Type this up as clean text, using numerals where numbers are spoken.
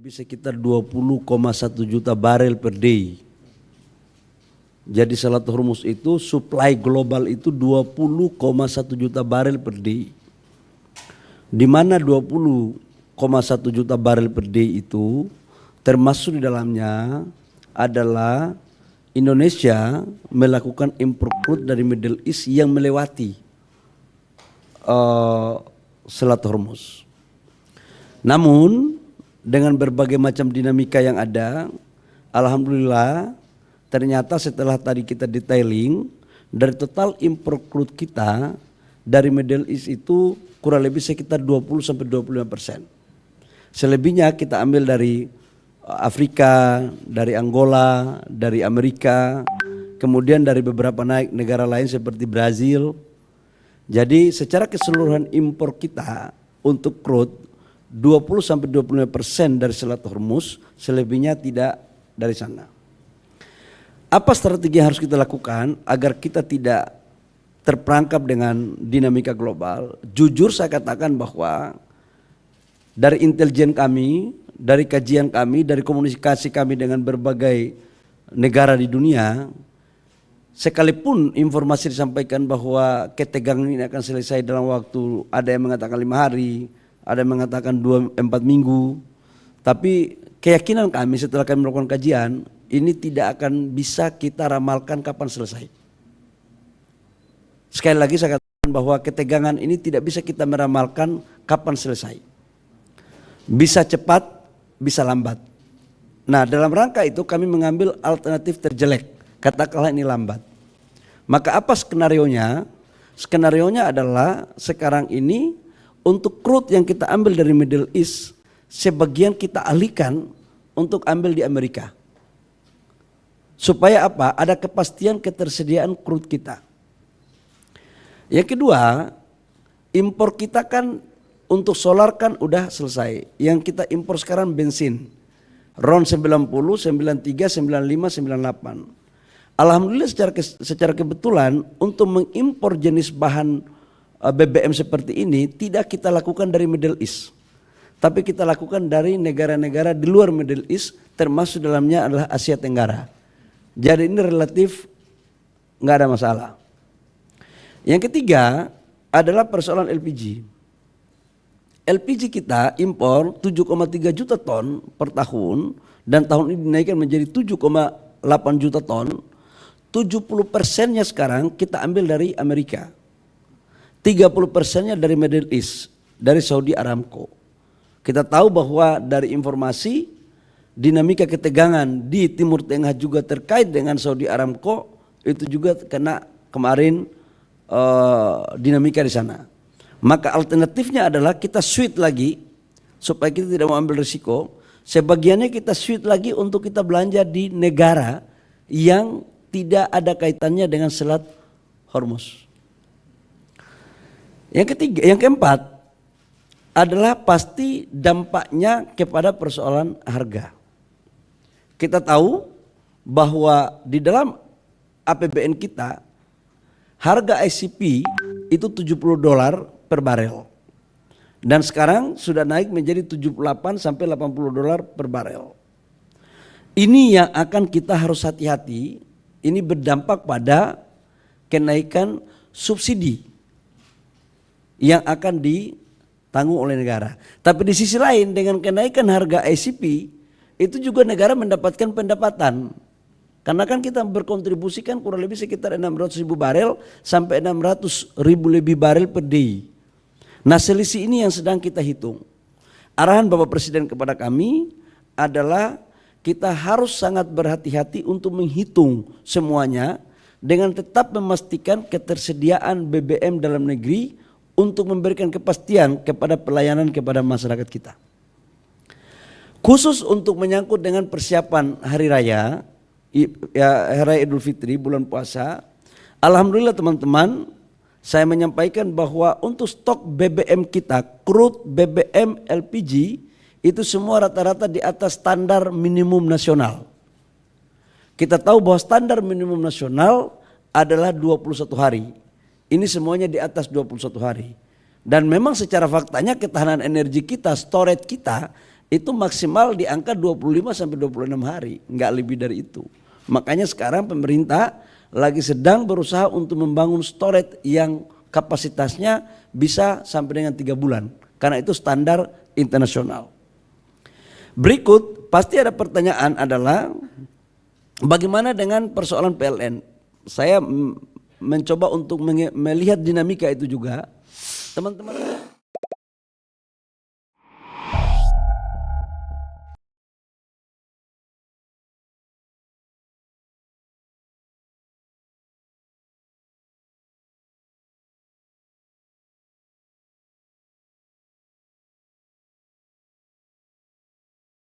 lebih sekitar 20,1 juta barel per day. Jadi Selat Hormuz itu supply global itu 20,1 juta barel per day. Di mana 20,1 juta barel per day itu termasuk di dalamnya adalah Indonesia melakukan impor crude dari Middle East yang melewati Selat Hormuz. Namun dengan berbagai macam dinamika yang ada, alhamdulillah ternyata setelah tadi kita detailing, dari total impor crude kita dari Middle East itu kurang lebih sekitar 20-25%. Selebihnya kita ambil dari Afrika, dari Angola, dari Amerika, kemudian dari beberapa negara lain seperti Brazil. Jadi secara keseluruhan impor kita untuk crude 20-25% dari Selat Hormuz, selebihnya tidak dari sana. Apa strategi yang harus kita lakukan agar kita tidak terperangkap dengan dinamika global? Jujur saya katakan bahwa dari intelijen kami, dari kajian kami, dari komunikasi kami dengan berbagai negara di dunia, sekalipun informasi disampaikan bahwa ketegangan ini akan selesai dalam waktu, ada yang mengatakan 5 hari, ada yang mengatakan 2-4 minggu, tapi keyakinan kami setelah kami melakukan kajian, ini tidak akan bisa kita ramalkan kapan selesai. Sekali lagi saya katakan bahwa ketegangan ini tidak bisa kita meramalkan kapan selesai. Bisa cepat, bisa lambat. Nah, dalam rangka itu kami mengambil alternatif terjelek, katakanlah ini lambat. Maka apa skenarionya? Skenarionya adalah sekarang ini untuk crude yang kita ambil dari Middle East, sebagian kita alihkan untuk ambil di Amerika. Supaya apa? Ada kepastian ketersediaan crude kita. Yang kedua, impor kita kan untuk solar kan udah selesai. Yang kita impor sekarang bensin. RON 90, 93, 95, 98. Alhamdulillah secara kebetulan untuk mengimpor jenis bahan BBM seperti ini tidak kita lakukan dari Middle East. Tapi kita lakukan dari negara-negara di luar Middle East, termasuk dalamnya adalah Asia Tenggara. Jadi ini relatif nggak ada masalah. Yang ketiga adalah persoalan LPG. LPG kita impor 7,3 juta ton per tahun dan tahun ini dinaikkan menjadi 7,8 juta ton. 70%-nya sekarang kita ambil dari Amerika. 30%-nya dari Middle East, dari Saudi Aramco. Kita tahu bahwa dari informasi dinamika ketegangan di Timur Tengah juga terkait dengan Saudi Aramco, itu juga kena kemarin dinamika di sana. Maka alternatifnya adalah kita switch lagi supaya kita tidak mau ambil risiko. Sebagiannya kita switch lagi untuk kita belanja di negara yang tidak ada kaitannya dengan Selat Hormuz. Yang keempat adalah pasti dampaknya kepada persoalan harga. Kita tahu bahwa di dalam APBN kita harga ICP itu $70 per barel. Dan sekarang sudah naik menjadi 78 sampai $80 per barel. Ini yang akan kita harus hati-hati, ini berdampak pada kenaikan subsidi yang akan ditanggung oleh negara. Tapi di sisi lain dengan kenaikan harga ICP itu juga negara mendapatkan pendapatan. Karena kan kita berkontribusikan kurang lebih sekitar 600.000 barel sampai 600.000 lebih barel per day. Nah, selisih ini yang sedang kita hitung. Arahan Bapak Presiden kepada kami adalah kita harus sangat berhati-hati untuk menghitung semuanya dengan tetap memastikan ketersediaan BBM dalam negeri untuk memberikan kepastian kepada pelayanan kepada masyarakat kita. Khusus untuk menyangkut dengan persiapan hari raya, Hari Raya Idul Fitri, bulan puasa, alhamdulillah teman-teman, saya menyampaikan bahwa untuk stok BBM kita, crude, BBM, LPG, itu semua rata-rata di atas standar minimum nasional. Kita tahu bahwa standar minimum nasional adalah 21 hari. Ini semuanya di atas 21 hari. Dan memang secara faktanya ketahanan energi kita, storage kita, itu maksimal di angka 25 sampai 26 hari, nggak lebih dari itu. Makanya sekarang pemerintah lagi sedang berusaha untuk membangun storage yang kapasitasnya bisa sampai dengan 3 bulan. Karena itu standar internasional. Berikut pasti ada pertanyaan adalah bagaimana dengan persoalan PLN. Saya mencoba untuk melihat dinamika itu juga. Teman-teman